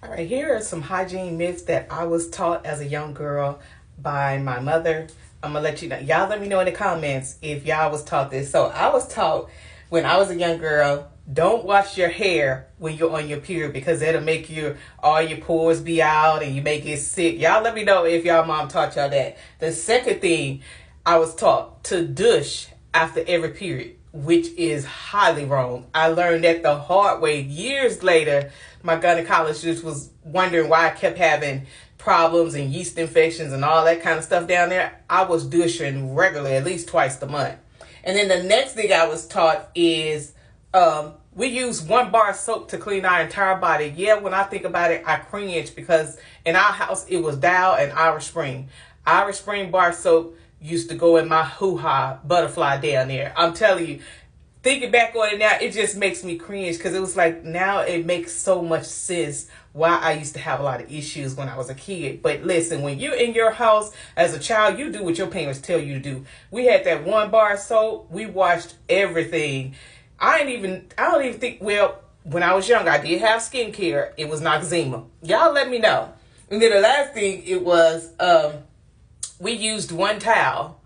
All right, here are some hygiene myths that I was taught as a young girl by my mother. I'm gonna let you know. Y'all let me know in the comments if y'all was taught this. So I was taught when I was a young girl, don't wash your hair when you're on your period because it'll make all your pores be out and you may get sick. Y'all let me know if y'all mom taught y'all that. The second thing I was taught to douche after every period, which is highly wrong. I learned that the hard way years later. My gynecologist was wondering why I kept having problems and yeast infections and all that kind of stuff down there. I was douching regularly, at least twice a month. And then the next thing I was taught is we use 1 bar of soap to clean our entire body. Yeah, when I think about it, I cringe because in our house, it was Dow and Irish Spring. Irish Spring bar soap used to go in my hoo-ha butterfly down there. I'm telling you, thinking back on it now, it just makes me cringe because it was like now it makes so much sense why I used to have a lot of issues when I was a kid. But listen, when you're in your house as a child, you do what your parents tell you to do. We had that 1 bar of soap. We washed everything. I don't even think, well, when I was young, I did have skincare. It was Noxzema. Y'all let me know. And then the last thing, it was, we used 1 towel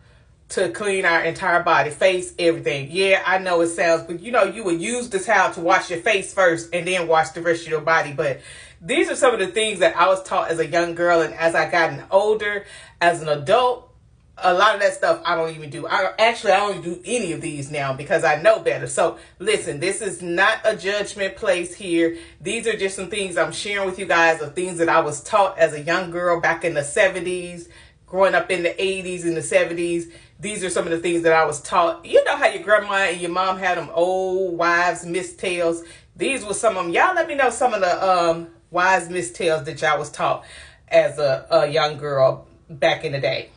to clean our entire body, face, everything. Yeah, I know it sounds, but you would use the towel to wash your face first and then wash the rest of your body. But these are some of the things that I was taught as a young girl, and as I gotten older, as an adult, a lot of that stuff I don't even do. I don't do any of these now because I know better. So listen, this is not a judgment place here. These are just some things I'm sharing with you guys of things that I was taught as a young girl back in the 70s, growing up in the 80s and the 70s. These are some of the things that I was taught. You know how your grandma and your mom had them old wives' mistales. These were some of them. Y'all let me know some of the wise mistales that y'all was taught as a young girl back in the day.